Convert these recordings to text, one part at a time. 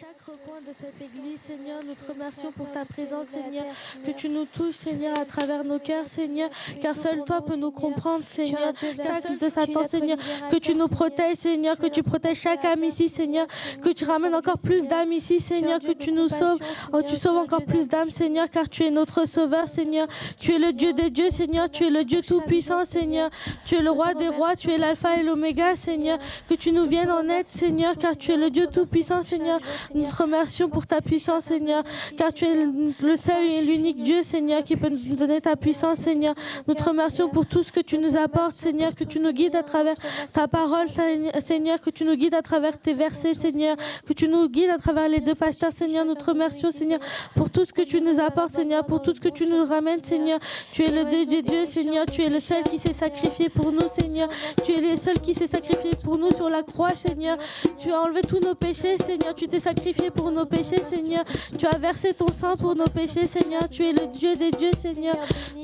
chaque recoin de cette église, Seigneur. Nous te remercions pour ta présence, Seigneur. Que tu nous touches, Seigneur, à travers nos cœurs, Seigneur. Car seul toi peux nous comprendre, Seigneur. Seul de Satan, Seigneur. Que tu nous protèges, Seigneur. Que tu protèges chaque âme ici, Seigneur. Que tu ramènes encore plus d'âmes ici, Seigneur. Que tu nous sauves. Oh, tu sauves encore plus d'âmes, Seigneur. Car tu es notre sauveur, Seigneur. Tu es le Dieu des dieux, Seigneur. Tu es le Dieu tout-puissant, Seigneur. Tu es le roi des rois. Tu es l'alpha et l'oméga, Seigneur. Que tu nous viennes en aide, Seigneur. Car tu es le Dieu tout-puissant, Seigneur. Nous te remercions pour ta puissance, Seigneur. Car tu es le seul et l'unique Dieu, Seigneur, qui peut nous donner ta puissance, Seigneur. Nous te remercions pour tout ce que tu nous apportes, Seigneur. Que tu nous guides à travers ta parole, Seigneur. Que tu nous guides à travers tes versets, Seigneur. Que tu nous guides à travers les deux pasteurs, Seigneur. Nous te remercions, Seigneur, pour tout ce que tu nous apportes, Seigneur. Pour tout ce que tu nous ramènes, Seigneur. Tu es le Dieu des dieux, Seigneur. Tu es le seul qui s'est sacrifié pour nous, Seigneur. Tu es le seul qui s'est sacrifié pour nous sur la croix, Seigneur. Tu as enlevé tous nos péchés, Seigneur. Tu t'es sacrifié pour nos péchés, Seigneur. Tu as versé ton sang pour nos péchés, Seigneur. Tu es le Dieu des dieux, Seigneur.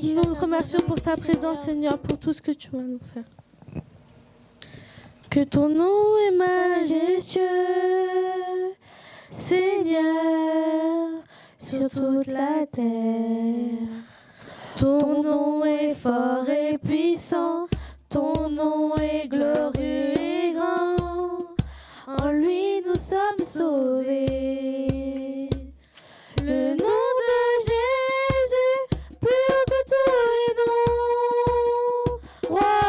Nous te remercions pour ta présence, Seigneur, pour tout ce que tu vas nous faire. Que ton nom est majestueux, Seigneur, sur toute la terre. Ton nom est fort et puissant, ton nom est glorieux et grand. En lui nous sommes sauvés. Le nom de Jésus, plus haut que tous les noms. Roi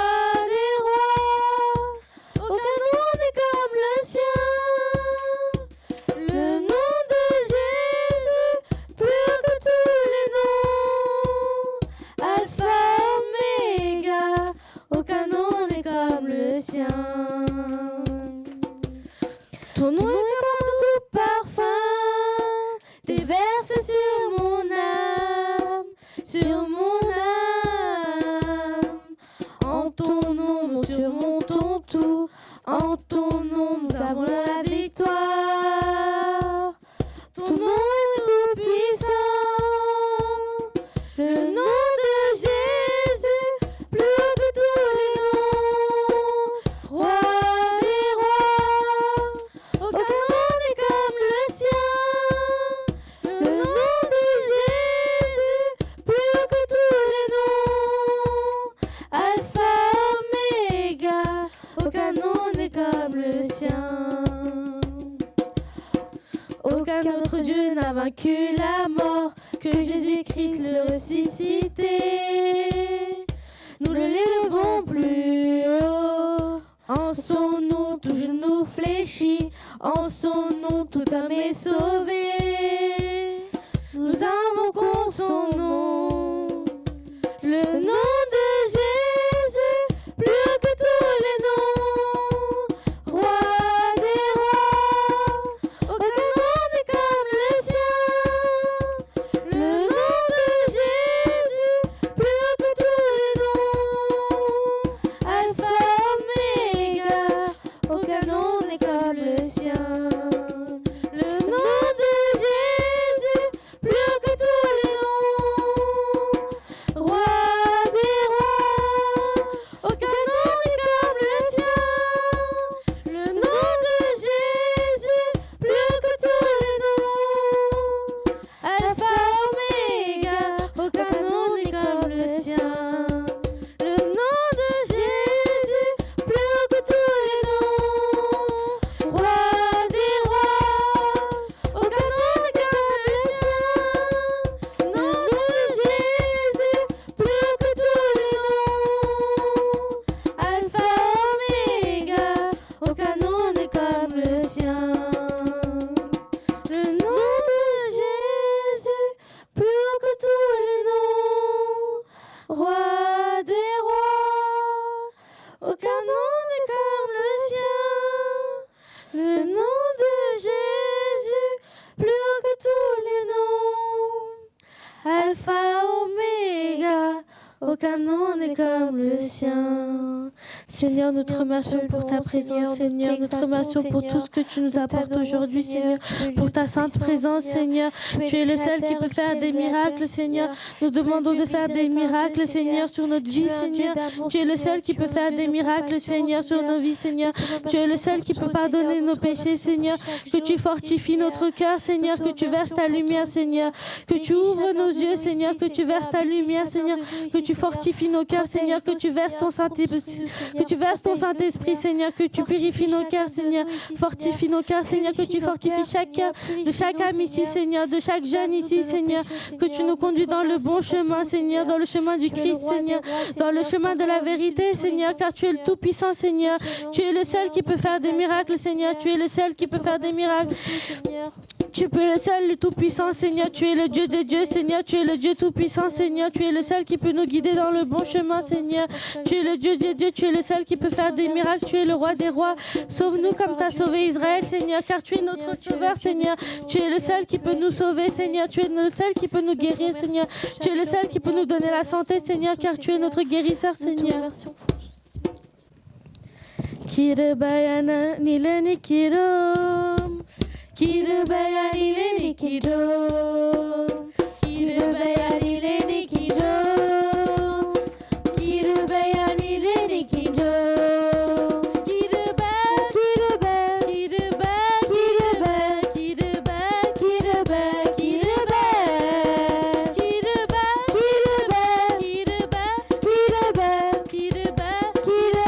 des rois, aucun nom n'est comme le sien. Le nom de Jésus, plus haut que tous les noms. Alpha, Oméga, aucun nom n'est comme le sien. Ton nom est comme tout parfum, déverse sur mon âme, sur mon âme. En ton nom, nous surmontons tout, en ton nom, nous avons la victoire. Ton nom est tout puissant, le nom de Jésus, plus haut que tous les noms. Roi des rois, aucun nom n'est comme le sien. Le nom de Jésus, plus haut que tous les noms. Alpha, Oméga, aucun nom n'est comme le sien. Aucun autre Dieu n'a vaincu la mort que Jésus-Christ le ressuscité. Nous le lèverons plus haut. En son nom, tout genou fléchit. En son nom, tout homme est sauvé. Nous invoquons son nom. Le nom de Jésus, plus haut que tous les noms. Roi des rois, aucun nom n'est comme le sien. Le nom de Jésus, plus haut que tous les noms. Alpha, Oméga, aucun nom n'est comme le sien. Le nom de Jésus, plus haut que tous les noms. Roi des rois, aucun nom n'est comme le sien. Le nom de Jésus, plus haut que tous les noms. Alpha, Oméga, aucun nom n'est comme le sien. Le nom de Jésus, plus haut que tous les noms. Roi des rois, aucun nom n'est comme le sien. Le nom de Jésus, plus haut que tous les noms. Alpha, Oméga, aucun nom n'est comme le sien. Le nom de Jésus, plus haut que tous les noms. Roi des rois, aucun nom n'est comme le sien. Le nom de Jésus, plus haut que tous les noms. Alpha, Oméga, aucun nom n'est comme le sien. Seigneur, nous te remercions pour ta présence, Seigneur. Nous te remercions pour tout ce que tu nous apportes aujourd'hui, Seigneur. Pour ta sainte présence, Seigneur. Tu es le seul qui peut faire des miracles, Seigneur. Nous demandons de faire des miracles, Seigneur, sur notre vie, Seigneur. Tu es le seul qui peut faire des miracles, Seigneur, sur nos vies, Seigneur. Tu es le seul qui peut pardonner nos péchés, Seigneur. Que tu fortifies notre cœur, Seigneur. Que tu verses ta lumière, Seigneur. Que tu ouvres nos yeux, Seigneur. Que tu verses ta lumière, Seigneur. Que tu fortifies nos cœurs, Seigneur. Que tu verses ton Saint-Esprit, Seigneur. Que tu purifies nos cœurs, Seigneur. Fortifie nos cœurs, Seigneur. Que tu fortifies chaque cœur de chaque âme ici, Seigneur. De chaque jeune ici, Seigneur. Que tu nous conduis dans le bon chemin, Seigneur. Dans le chemin du Christ, Seigneur. Dans le chemin de la vérité, Seigneur. Car tu es le Tout-Puissant, Seigneur. Tu es le seul qui peut faire des miracles, Seigneur. Tu es le seul qui peut faire des miracles. Tu es le seul, le Tout-Puissant, Seigneur. Tu es le Dieu des dieux, Seigneur. Tu es le Dieu Tout-Puissant, Seigneur. Tu es le seul qui peut nous guider dans le bon chemin, Seigneur. Tu es le Dieu des dieux. Tu es le seul qui peut faire des miracles. Tu es le Roi des rois. Sauve-nous comme tu as sauvé Israël, Seigneur. Car tu es notre sauveur, Seigneur. Tu es le seul qui peut nous sauver, Seigneur. Tu es le seul qui peut nous guérir, Seigneur. Tu es le seul qui peut nous donner la santé, Seigneur. Car tu es notre guérisseur, Seigneur. Kirbayana nileni kirom. Kirbayana nileni kirom. Kirbayana nileni kirom. Kirbayana nileni kirom. Kirba kirba kirba kirba kirba kirba kirba kirba kirba kirba kirba kirba kirba kirba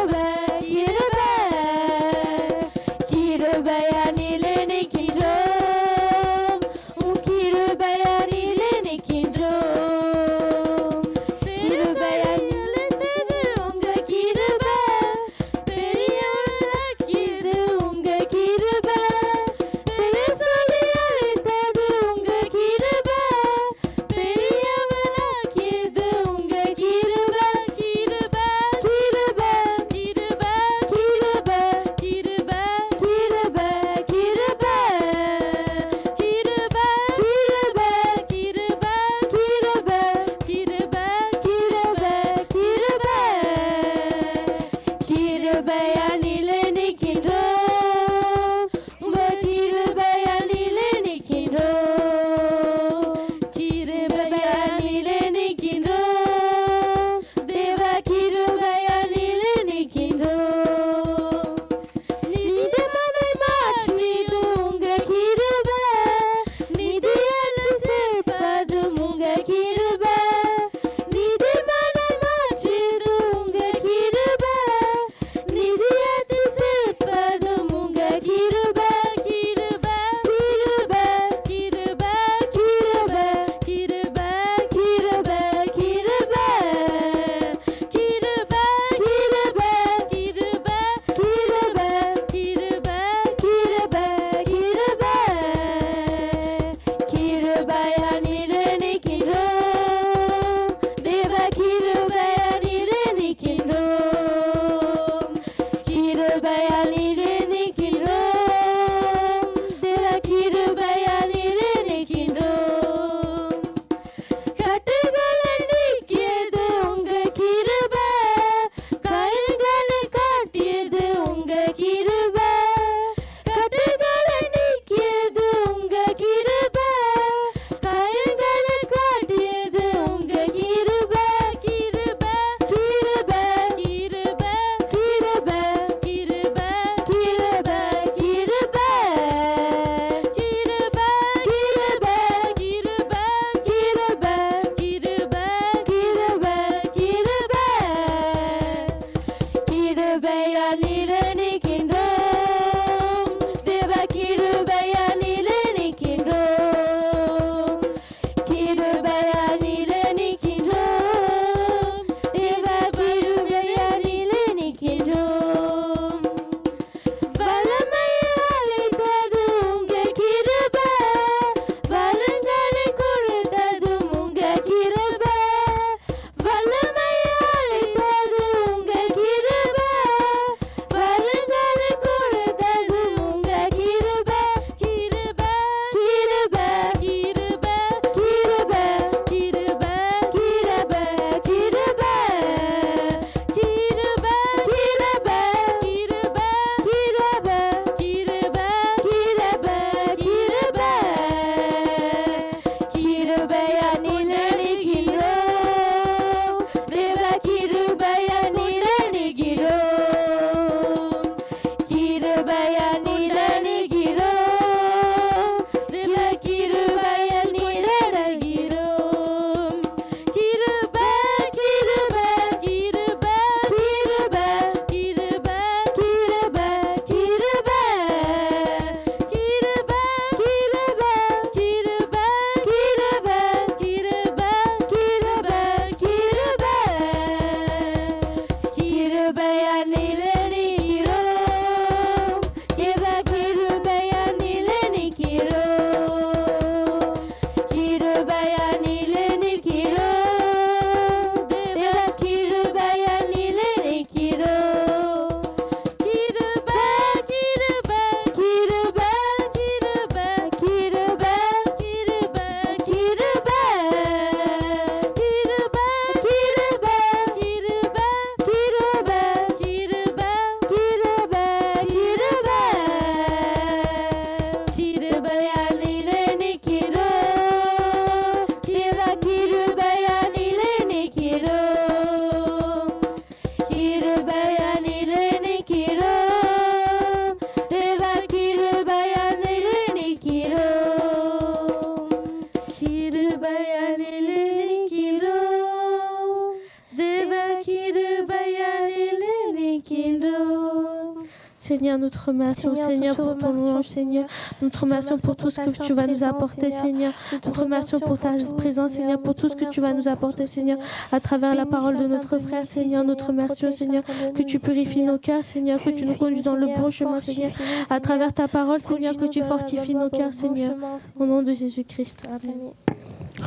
Seigneur, nous te remercions, Seigneur, pour ton louange, Seigneur. Nous te remercions pour tout ce que tu vas nous apporter, Seigneur. Nous te remercions pour ta présence, Seigneur, pour tout ce que tu vas nous apporter, Seigneur, à travers la parole de notre frère, Seigneur. Nous te remercions, Seigneur, que tu purifies nos cœurs, Seigneur, que tu nous conduis dans le bon chemin, Seigneur. À travers ta parole, Seigneur, que tu fortifies nos cœurs, Seigneur. Au nom de Jésus-Christ. Amen.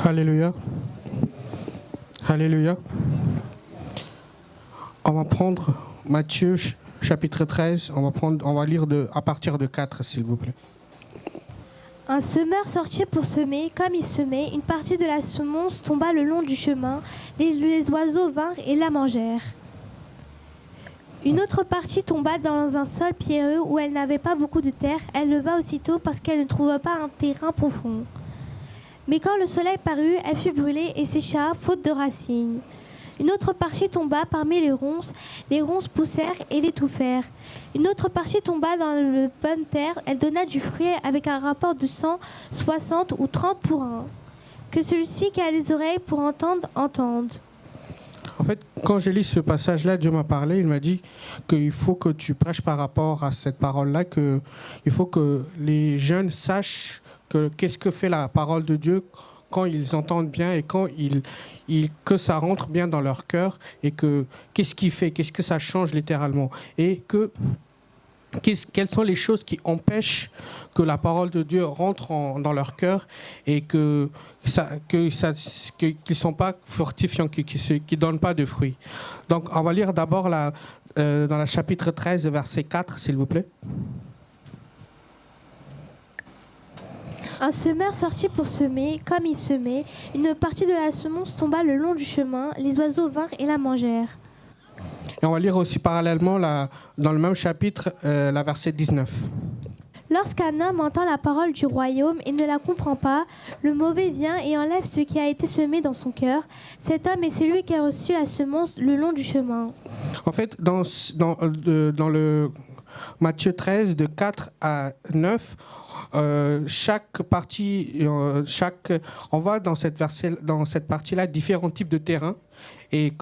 Alléluia. Alléluia. On va prendre Matthieu chapitre 13. On va lire à partir de 4, s'il vous plaît. Un semeur sortit pour semer. Comme il semait, une partie de la semence tomba le long du chemin. Les oiseaux vinrent et la mangèrent. Une autre partie tomba dans un sol pierreux où elle n'avait pas beaucoup de terre. Elle leva aussitôt parce qu'elle ne trouva pas un terrain profond. Mais quand le soleil parut, elle fut brûlée et sécha, faute de racines. Une autre partie tomba parmi les ronces poussèrent et l'étouffèrent. Une autre partie tomba dans la bonne terre, elle donna du fruit avec un rapport de 100, 60 ou 30 pour un. Que celui-ci qui a les oreilles pour entendre, entende. En fait, quand j'ai lu ce passage-là, Dieu m'a parlé, il m'a dit qu'il faut que tu prêches par rapport à cette parole-là, qu'il faut que les jeunes sachent qu'est-ce que fait la parole de Dieu quand ils entendent bien et quand que ça rentre bien dans leur cœur et que qu'est-ce qu'il fait, qu'est-ce que ça change littéralement et quelles sont les choses qui empêchent que la parole de Dieu rentre dans leur cœur et qu'ils ne sont pas fortifiants, qu'ils ne donnent pas de fruits. Donc, on va lire d'abord dans le chapitre 13, verset 4, s'il vous plaît. Un semeur sortit pour semer. Comme il semait, une partie de la semence tomba le long du chemin. Les oiseaux vinrent et la mangèrent. Et on va lire aussi parallèlement dans le même chapitre, la verset 19. Lorsqu'un homme entend la parole du royaume et ne la comprend pas, le mauvais vient et enlève ce qui a été semé dans son cœur. Cet homme est celui qui a reçu la semence le long du chemin. En fait, dans le Matthieu 13, de 4 à 9, chaque partie, on voit dans cette partie-là différents types de terrains. Et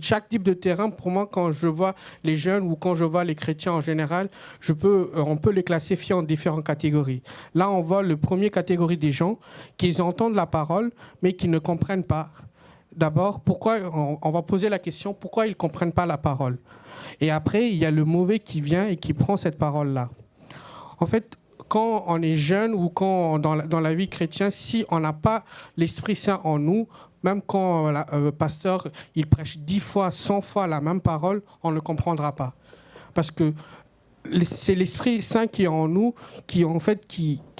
chaque type de terrain, pour moi, quand je vois les jeunes ou quand je vois les chrétiens en général, on peut les classifier en différentes catégories. Là, on voit la première catégorie des gens qui entendent la parole, mais qui ne comprennent pas. D'abord, on va poser la question, pourquoi ils ne comprennent pas la parole? Et après, il y a le mauvais qui vient et qui prend cette parole-là. En fait, quand on est jeune ou quand dans la vie chrétienne, si on n'a pas l'Esprit Saint en nous, même quand le pasteur il prêche 10 fois, 100 fois la même parole, on ne comprendra pas. Parce que c'est l'Esprit Saint qui est en nous, qui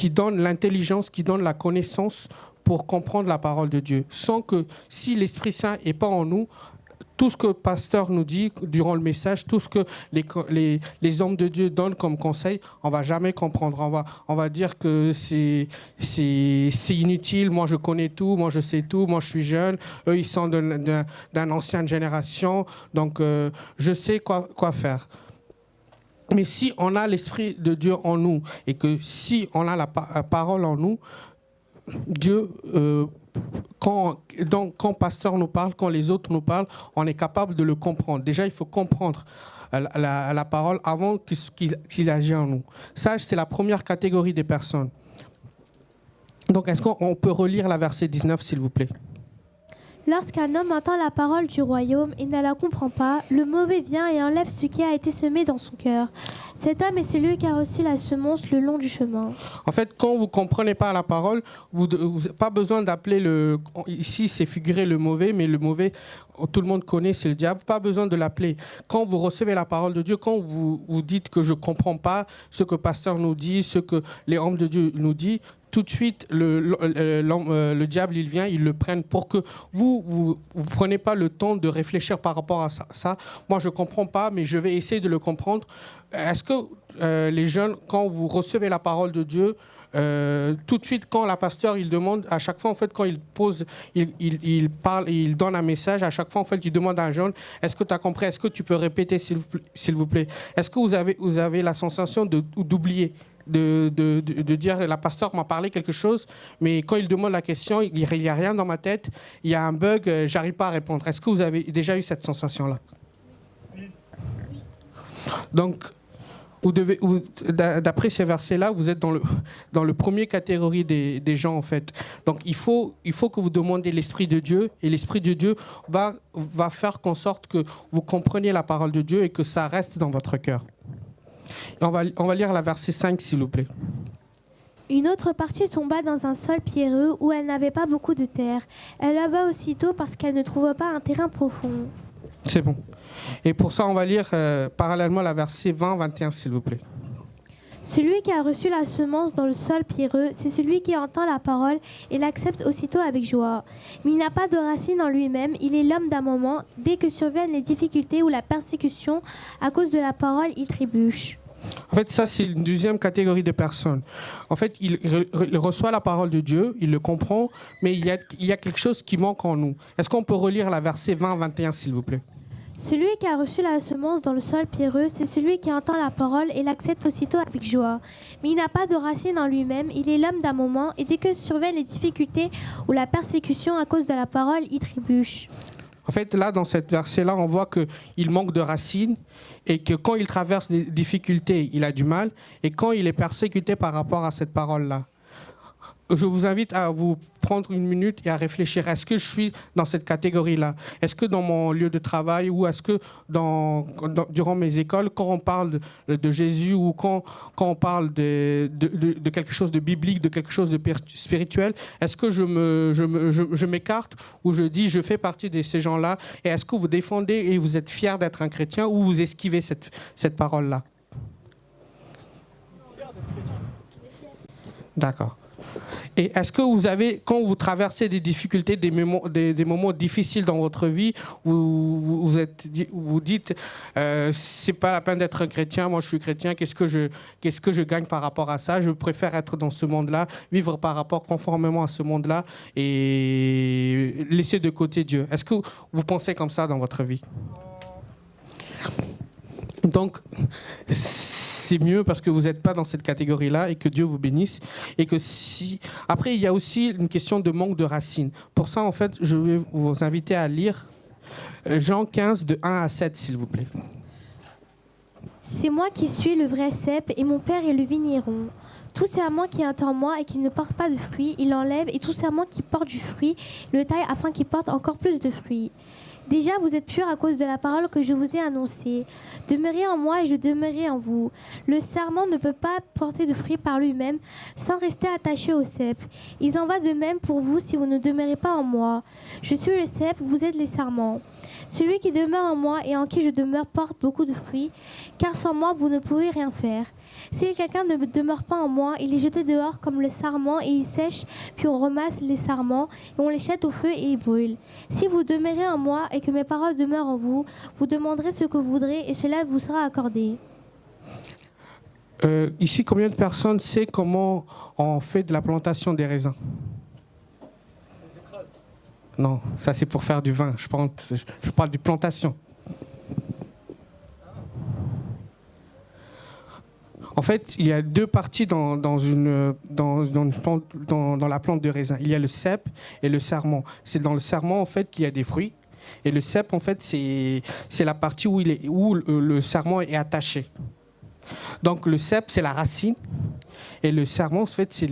donne l'intelligence, qui donne la connaissance pour comprendre la parole de Dieu. Sans que, si l'Esprit Saint n'est pas en nous, tout ce que le pasteur nous dit durant le message, tout ce que les hommes de Dieu donnent comme conseil, on ne va jamais comprendre. On va dire que c'est inutile, moi je connais tout, moi je sais tout, moi je suis jeune, eux ils sont d'une ancienne génération, donc je sais quoi faire. Mais si on a l'Esprit de Dieu en nous et que si on a la parole en nous, Dieu... Quand pasteur nous parle, quand les autres nous parlent, on est capable de le comprendre. Déjà, il faut comprendre la parole avant qu'il agisse en nous. Ça, c'est la première catégorie des personnes. Donc, est-ce qu'on peut relire la verset 19, s'il vous plaît? Lorsqu'un homme entend la parole du royaume et ne la comprend pas, le mauvais vient et enlève ce qui a été semé dans son cœur. Cet homme est celui qui a reçu la semence le long du chemin. En fait, quand vous ne comprenez pas la parole, vous n'avez pas besoin d'appeler ici, c'est figuré le mauvais, mais le mauvais, tout le monde connaît, c'est le diable. Pas besoin de l'appeler. Quand vous recevez la parole de Dieu, quand vous dites que je ne comprends pas ce que le pasteur nous dit, ce que les hommes de Dieu nous disent, tout de suite, le diable, il vient, il le prenne pour que vous prenez pas le temps de réfléchir par rapport à ça. Moi, je comprends pas, mais je vais essayer de le comprendre. Est-ce que les jeunes, quand vous recevez la parole de Dieu, tout de suite, quand la pasteur, il demande, à chaque fois, en fait, quand il pose, il parle, il donne un message, à chaque fois, en fait, il demande à un jeune, est-ce que tu as compris? Est-ce que tu peux répéter, s'il vous plaît? Est-ce que vous avez la sensation d'oublier? De dire la pasteur m'a parlé quelque chose, mais quand il demande la question, il n'y a rien dans ma tête, il y a un bug, j'arrive pas à répondre. Est-ce que vous avez déjà eu cette sensation-là? Oui. Donc, D'après ces versets-là, vous êtes dans le premier catégorie des gens, en fait. Donc, il faut que vous demandiez l'Esprit de Dieu, et l'Esprit de Dieu va faire en sorte que vous compreniez la parole de Dieu et que ça reste dans votre cœur. Et on va lire la verset 5, s'il vous plaît. Une autre partie tomba dans un sol pierreux où elle n'avait pas beaucoup de terre. Elle leva aussitôt parce qu'elle ne trouva pas un terrain profond. C'est bon. Et pour ça, on va lire parallèlement la verset 20-21, s'il vous plaît. Celui qui a reçu la semence dans le sol pierreux, c'est celui qui entend la parole et l'accepte aussitôt avec joie. Mais il n'a pas de racine en lui-même, il est l'homme d'un moment. Dès que surviennent les difficultés ou la persécution, à cause de la parole, il trébuche. En fait, ça, c'est une deuxième catégorie de personnes. En fait, il reçoit la parole de Dieu, il le comprend, mais il y a quelque chose qui manque en nous. Est-ce qu'on peut relire la verset 20-21, s'il vous plaît? Celui qui a reçu la semence dans le sol pierreux, c'est celui qui entend la parole et l'accepte aussitôt avec joie. Mais il n'a pas de racine en lui-même, il est l'homme d'un moment, et dès que surviennent les difficultés ou la persécution à cause de la parole, il trébuche. En fait, là, dans cette verset-là, on voit qu'il manque de racines et que quand il traverse des difficultés, il a du mal, et quand il est persécuté par rapport à cette parole-là. Je vous invite à vous prendre une minute et à réfléchir. Est-ce que je suis dans cette catégorie-là? Est-ce que dans mon lieu de travail ou est-ce que durant mes écoles, quand on parle de Jésus ou quand on parle de quelque chose de biblique, de quelque chose de spirituel, est-ce que je m'écarte ou je dis je fais partie de ces gens-là? Et est-ce que vous défendez et vous êtes fier d'être un chrétien ou vous esquivez cette parole-là? D'accord. Et est-ce que vous avez, quand vous traversez des difficultés, des moments difficiles dans votre vie, vous dites c'est pas la peine d'être un chrétien, moi je suis chrétien, qu'est-ce que je gagne par rapport à ça? Je préfère être dans ce monde-là, vivre conformément à ce monde-là et laisser de côté Dieu. Est-ce que vous pensez comme ça dans votre vie? Donc, c'est mieux parce que vous n'êtes pas dans cette catégorie-là et que Dieu vous bénisse. Et que si... Après, il y a aussi une question de manque de racines. Pour ça, en fait, je vais vous inviter à lire Jean 15, de 1 à 7, s'il vous plaît. C'est moi qui suis le vrai cep et mon père est le vigneron. Tout serment qui est en moi et qui ne porte pas de fruits, il l'enlève, et tout serment qui porte du fruit, le taille afin qu'il porte encore plus de fruits. Déjà, vous êtes purs à cause de la parole que je vous ai annoncée. Demeurez en moi et je demeurerai en vous. Le sarment ne peut pas porter de fruits par lui-même sans rester attaché au cep. Il en va de même pour vous si vous ne demeurez pas en moi. Je suis le cep, vous êtes les sarments. Celui qui demeure en moi et en qui je demeure porte beaucoup de fruits, car sans moi vous ne pouvez rien faire. Si quelqu'un ne demeure pas en moi, il est jeté dehors comme le sarment et il sèche, puis on ramasse les sarments et on les jette au feu et ils brûlent. Si vous demeurez en moi et que mes paroles demeurent en vous, vous demanderez ce que vous voudrez et cela vous sera accordé. Ici, combien de personnes savent comment on fait de la plantation des raisins? Non, ça c'est pour faire du vin. Je parle de plantation. En fait, il y a deux parties dans la plante de raisin. Il y a le cep et le sarment. C'est dans le sarment en fait qu'il y a des fruits. Et le cep, en fait, c'est la partie où le sarment est attaché. Donc le cep, c'est la racine. Et le sarment, en fait, c'est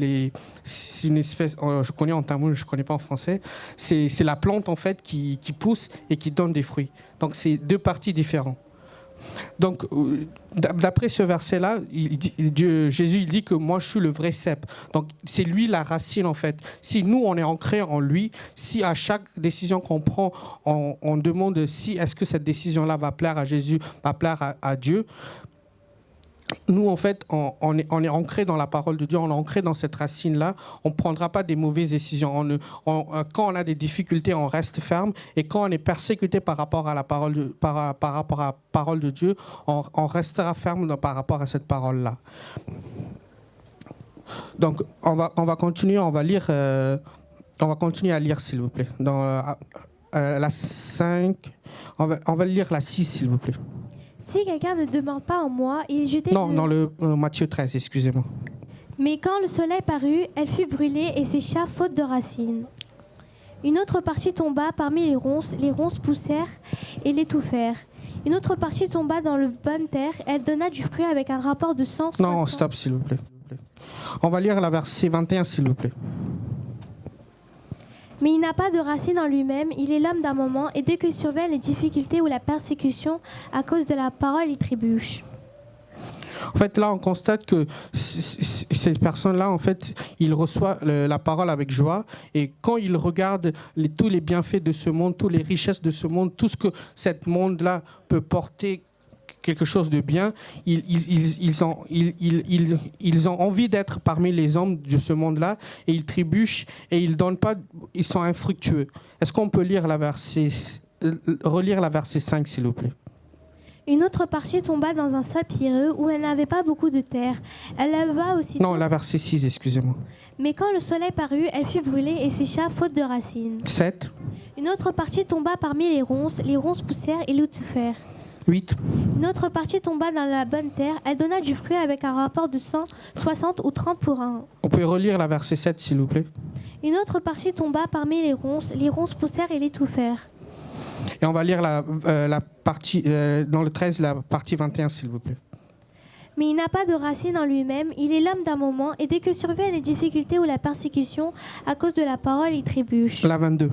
une espèce, je connais en tamoul, je ne connais pas en français, c'est la plante, en fait, qui pousse et qui donne des fruits. Donc c'est deux parties différentes. Donc, d'après ce verset-là, Jésus il dit que moi je suis le vrai cep. Donc, c'est lui la racine en fait. Si nous on est ancré en lui, si à chaque décision qu'on prend, on demande si est-ce que cette décision-là va plaire à Jésus, va plaire à Dieu. Nous, en fait, on est ancré dans la parole de Dieu, on est ancré dans cette racine-là. On ne prendra pas des mauvaises décisions. Quand on a des difficultés, on reste ferme. Et quand on est persécuté par rapport à la parole de Dieu, on restera ferme par rapport à cette parole-là. Donc, on va continuer, on va continuer à lire, s'il vous plaît. Dans la 5, on va lire la 6, s'il vous plaît. Si quelqu'un ne demeure pas en moi, il est jeté... Non, dans le Matthieu 13, excusez-moi. Mais quand le soleil parut, elle fut brûlée et sécha faute de racines. Une autre partie tomba parmi les ronces poussèrent et l'étouffèrent. Une autre partie tomba dans le bonne terre. Elle donna du fruit avec un rapport de 100. Non, stop, s'il vous plaît. On va lire la verset 21, s'il vous plaît. Mais il n'a pas de racine en lui-même, il est l'homme d'un moment, et dès que surviennent les difficultés ou la persécution, à cause de la parole, il trébuche. En fait, là, on constate que ces personnes-là, en fait, ils reçoivent la parole avec joie. Et quand ils regardent tous les bienfaits de ce monde, toutes les richesses de ce monde, tout ce que ce monde-là peut porter, quelque chose de bien, ils ont envie d'être parmi les hommes de ce monde-là, et ils trébuchent et ils donnent pas, ils sont infructueux. Est-ce qu'on peut relire la verset 5, s'il vous plaît? Une autre partie tomba dans un sol pierreux où elle n'avait pas beaucoup de terre. Elle leva aussi. Non, la verset 6, excusez-moi. Mais quand le soleil parut, elle fut brûlée et sécha faute de racines. 7, Une autre partie tomba parmi les ronces poussèrent et l'étouffèrent. 8, Une autre partie tomba dans la bonne terre, elle donna du fruit avec un rapport de 100, 60 ou 30 pour un. on peut relire la verset 7, s'il vous plaît. Une autre partie tomba parmi les ronces poussèrent et l'étouffèrent. Et on va lire la partie, dans le 13, la partie 21, s'il vous plaît. Mais il n'a pas de racine en lui-même, il est l'homme d'un moment, et dès que surviennent les difficultés ou la persécution, à cause de la parole, il trébuche. La 22.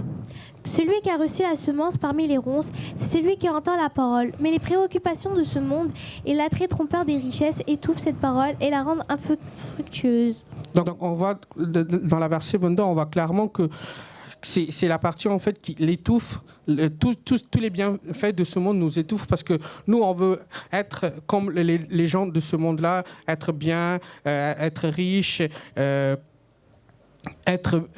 Celui qui a reçu la semence parmi les ronces, c'est celui qui entend la parole. Mais les préoccupations de ce monde et l'attrait trompeur des richesses étouffent cette parole et la rendent infructueuse. Donc on voit, dans la verset 22, on voit clairement que c'est la partie en fait qui l'étouffe. Tous les bienfaits de ce monde nous étouffent parce que nous, on veut être comme les gens de ce monde-là, être bien, être riche, être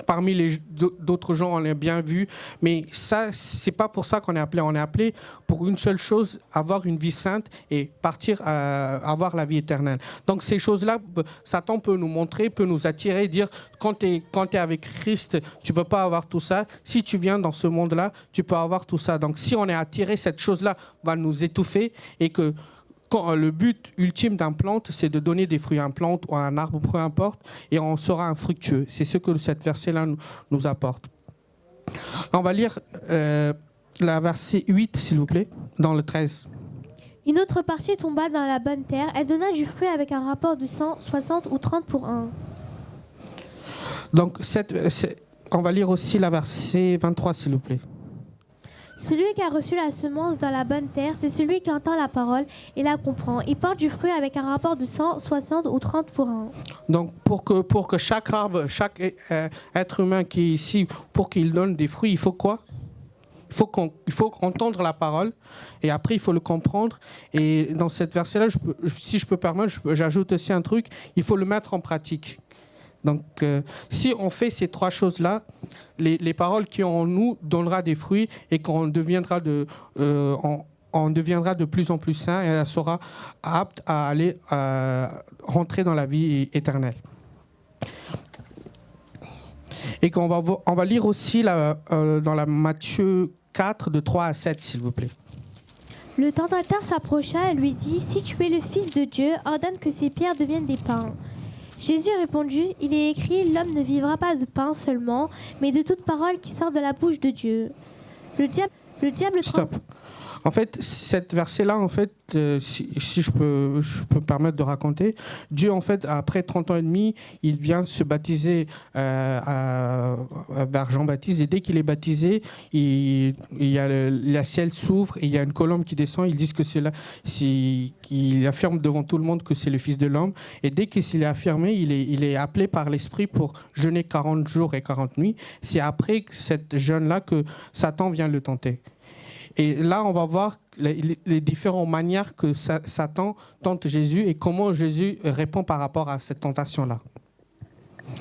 parmi d'autres gens, on est bien vu. Mais ça, c'est pas pour ça qu'on est appelé. On est appelé pour une seule chose, avoir une vie sainte et partir avoir la vie éternelle. Donc ces choses-là, Satan peut nous montrer, peut nous attirer, dire quand tu es avec Christ, tu peux pas avoir tout ça. Si tu viens dans ce monde-là, tu peux avoir tout ça. Donc si on est attiré, cette chose-là va nous étouffer et que le but ultime d'un plante, c'est de donner des fruits à une plante ou à un arbre, peu importe, et on sera infructueux. C'est ce que cette verset-là nous apporte. On va lire la verset 8, s'il vous plaît, dans le 13. Une autre partie tomba dans la bonne terre. Elle donna du fruit avec un rapport de 100, 60 ou 30 pour un. Donc, on va lire aussi la verset 23, s'il vous plaît. Celui qui a reçu la semence dans la bonne terre, c'est celui qui entend la parole et la comprend. Il porte du fruit avec un rapport de 100, 60 ou 30 pour un. Donc, pour que chaque arbre, chaque être humain qui est ici, pour qu'il donne des fruits, il faut quoi ? Il faut entendre la parole et après, il faut le comprendre. Et dans cette verset-là, si je peux permettre, j'ajoute aussi un truc, il faut le mettre en pratique. Donc, si on fait ces trois choses-là, les paroles qui en nous donnera des fruits et qu'on deviendra on deviendra de plus en plus saint et elle sera apte à aller rentrer dans la vie éternelle. Et on va lire aussi dans la Matthieu 4, de 3 à 7, s'il vous plaît. Le tentateur s'approcha et lui dit « Si tu es le Fils de Dieu, ordonne que ces pierres deviennent des pains. » Jésus répondit, il est écrit, l'homme ne vivra pas de pain seulement, mais de toute parole qui sort de la bouche de Dieu. Le diable Stop. En fait, cette verset-là, en fait, si je peux me permettre de raconter, Dieu, en fait, après 30 ans et demi, il vient se baptiser vers Jean-Baptiste. Et dès qu'il est baptisé, il y a le ciel s'ouvre et il y a une colombe qui descend. Ils disent que c'est là, il affirme devant tout le monde que c'est le Fils de l'homme. Et dès qu'il est affirmé, il est appelé par l'Esprit pour jeûner 40 jours et 40 nuits. C'est après cette jeûne-là que Satan vient le tenter. Et là, on va voir les différentes manières que Satan tente Jésus et comment Jésus répond par rapport à cette tentation-là.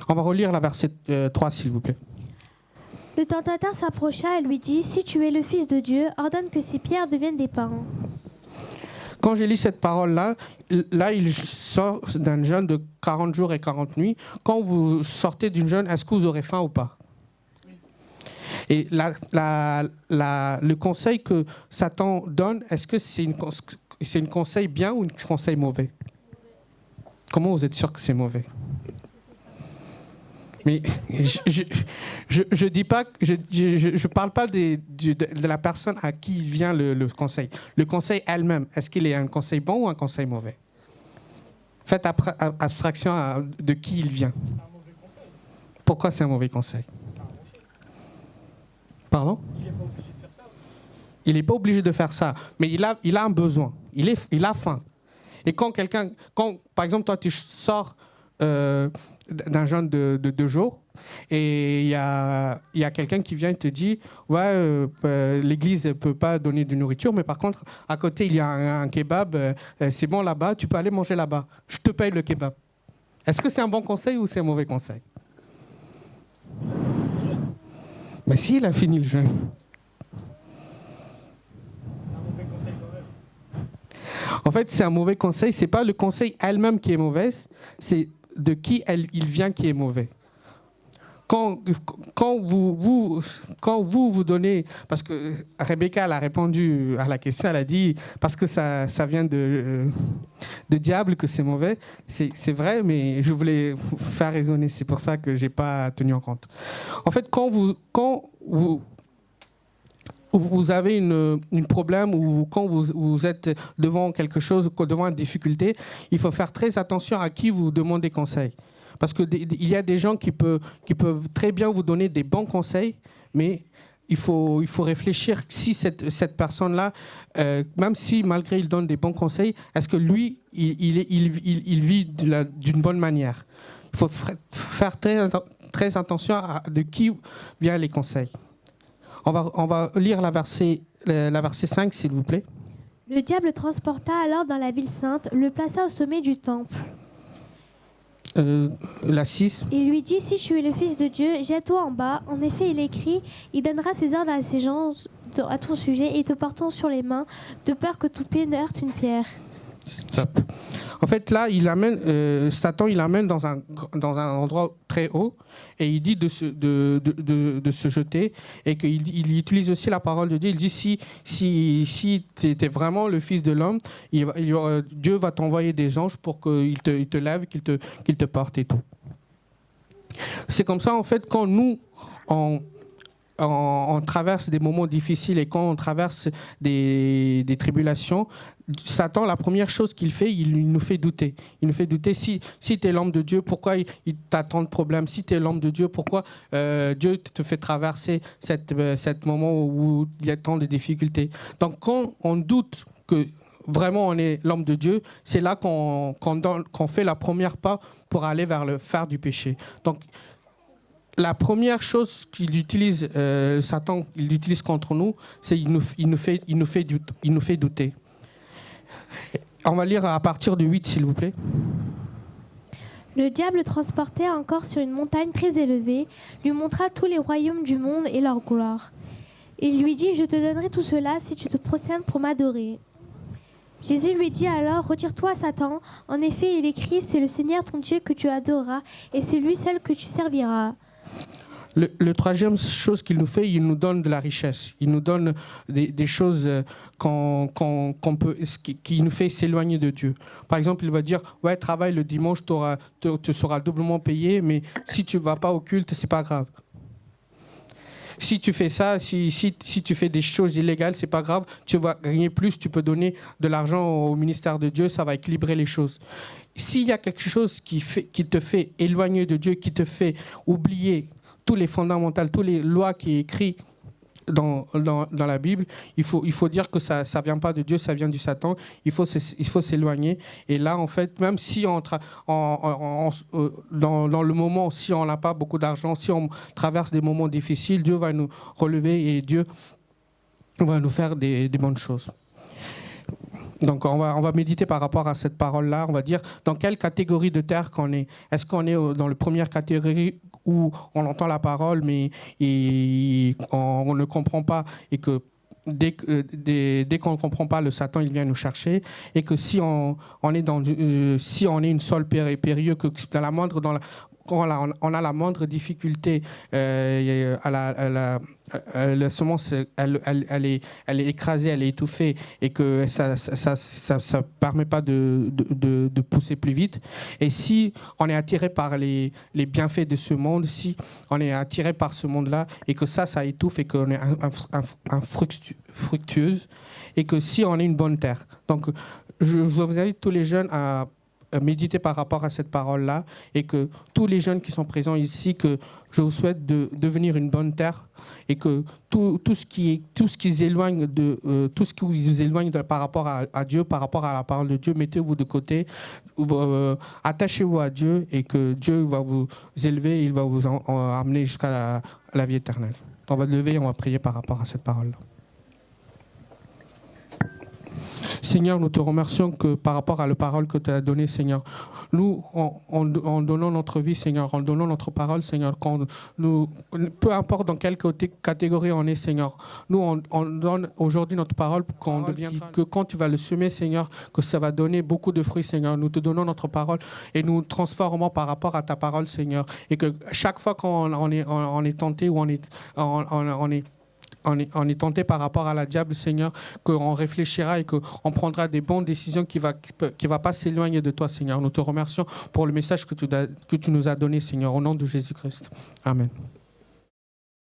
On va relire la verset 3, s'il vous plaît. Le tentateur s'approcha et lui dit, « Si tu es le Fils de Dieu, ordonne que ces pierres deviennent des pains. » Quand j'ai lu cette parole-là, il sort d'un jeûne de 40 jours et 40 nuits. Quand vous sortez d'une jeûne, est-ce que vous aurez faim ou pas ? Et le conseil que Satan donne, est-ce que c'est un conseil bien ou un conseil mauvais ? Comment vous êtes sûr que c'est mauvais ? Mais je dis pas, je parle pas de la personne à qui vient le conseil. Le conseil elle-même, est-ce qu'il est un conseil bon ou un conseil mauvais? Faites abstraction de qui il vient. Pourquoi c'est un mauvais conseil? Pardon? Il n'est pas obligé de faire ça, mais il a un besoin, il a faim. Et quand par exemple, toi, tu sors d'un jeûne de 2 jours, et il y a quelqu'un qui vient et te dit ouais, l'église ne peut pas donner de nourriture, mais par contre, à côté, il y a un kebab, c'est bon là-bas, tu peux aller manger là-bas. Je te paye le kebab. Est-ce que c'est un bon conseil ou c'est un mauvais conseil? Mais si, il a fini le jeûne. En fait, c'est un mauvais conseil. C'est pas le conseil elle-même qui est mauvaise, c'est de qui il vient qui est mauvais. Quand vous donnez, parce que Rebecca elle a répondu à la question, elle a dit parce que ça vient de diable que c'est mauvais. C'est vrai, mais je voulais vous faire raisonner. C'est pour ça que j'ai pas tenu en compte. En fait, quand vous avez un problème ou quand vous êtes devant quelque chose, devant une difficulté, il faut faire très attention à qui vous demandez conseil. Parce qu'il y a des gens qui peuvent très bien vous donner des bons conseils, mais il faut réfléchir si cette personne-là, même si malgré il donne des bons conseils, est-ce que lui, il vit d'une bonne manière? Il faut faire très attention de qui viennent les conseils. On va lire la verset 5, s'il vous plaît. Le diable transporta alors dans la ville sainte, le plaça au sommet du temple. La 6. Il lui dit, si tu es le Fils de Dieu, jette-toi en bas. En effet, il écrit, il donnera ses ordres à ses gens à ton sujet et te portant sur les mains, de peur que ton pied ne heurte une pierre. Top. En fait, là, Satan, il amène dans un endroit très haut et il dit de se jeter et qu'il utilise aussi la parole de Dieu. Il dit si tu étais vraiment le Fils de l'homme, Dieu va t'envoyer des anges pour qu'ils te lèvent, qu'ils te portent et tout. C'est comme ça, en fait, quand nous, on traverse des moments difficiles et quand on traverse des tribulations, Satan, la première chose qu'il fait, il nous fait douter. Il nous fait douter si tu es l'homme de Dieu, pourquoi il t'a tant de problèmes? Si tu es l'homme de Dieu, pourquoi Dieu te fait traverser cet moment où il y a tant de difficultés? Donc quand on doute que vraiment on est l'homme de Dieu, c'est là qu'on fait la première pas pour aller vers le faire du péché. Donc la première chose qu'il utilise, Satan, il utilise contre nous, c'est il nous fait douter. On va lire à partir du 8, s'il vous plaît. Le diable transportait encore sur une montagne très élevée, lui montra tous les royaumes du monde et leur gloire. Il lui dit, je te donnerai tout cela si tu te prosternes pour m'adorer. Jésus lui dit alors, retire-toi Satan, en effet il écrit, c'est le Seigneur ton Dieu que tu adoreras, et c'est lui seul que tu serviras. Le troisième chose qu'il nous fait, il nous donne de la richesse. Il nous donne des choses qui nous fait s'éloigner de Dieu. Par exemple, il va dire, ouais, travaille le dimanche, tu seras doublement payé, mais si tu ne vas pas au culte, c'est pas grave. Si tu fais ça, si tu fais des choses illégales, c'est pas grave, tu vas gagner plus, tu peux donner de l'argent au ministère de Dieu, ça va équilibrer les choses. S'il y a quelque chose qui te fait éloigner de Dieu, qui te fait oublier tous les fondamentaux, toutes les lois qui sont écrites dans la Bible, il faut dire que ça ne vient pas de Dieu, ça vient du Satan. Il faut s'éloigner. Et là, en fait, même si dans le moment, si on n'a pas beaucoup d'argent, si on traverse des moments difficiles, Dieu va nous relever et Dieu va nous faire des bonnes choses. Donc on va méditer par rapport à cette parole-là. On va dire dans quelle catégorie de terre qu'on est. Est-ce qu'on est dans la première catégorie où on entend la parole mais on ne comprend pas et que dès qu'on ne comprend pas, le Satan il vient nous chercher, et que si on est une sol périlleux, que dans on a la moindre difficulté, la semence, elle est écrasée, elle est étouffée et que ça permet pas de pousser plus vite. Et si on est attiré par les bienfaits de ce monde, si on est attiré par ce monde-là et que ça étouffe et qu'on est fructueuse et que si on est une bonne terre. Donc, je vous invite tous les jeunes à méditer par rapport à cette parole-là et que tous les jeunes qui sont présents ici, que je vous souhaite de devenir une bonne terre et que tout ce qui vous éloigne par rapport à Dieu, par rapport à la parole de Dieu, mettez-vous de côté, attachez-vous à Dieu et que Dieu va vous élever, il va vous amener jusqu'à la vie éternelle. On va lever et on va prier par rapport à cette parole-là. Seigneur, nous te remercions que par rapport à la parole que tu as donnée, Seigneur, nous, en donnant notre vie, Seigneur, en donnant notre parole, Seigneur, peu importe dans quelle catégorie on est, Seigneur, nous, on donne aujourd'hui notre parole pour que quand tu vas le semer, Seigneur, que ça va donner beaucoup de fruits, Seigneur. Nous te donnons notre parole et nous transformons par rapport à ta parole, Seigneur. Et que chaque fois qu'on est tenté ou on est tenté par rapport à la diable, Seigneur, qu'on réfléchira et qu'on prendra des bonnes décisions qui va pas s'éloigner de toi, Seigneur. Nous te remercions pour le message que tu nous as donné, Seigneur, au nom de Jésus-Christ. Amen.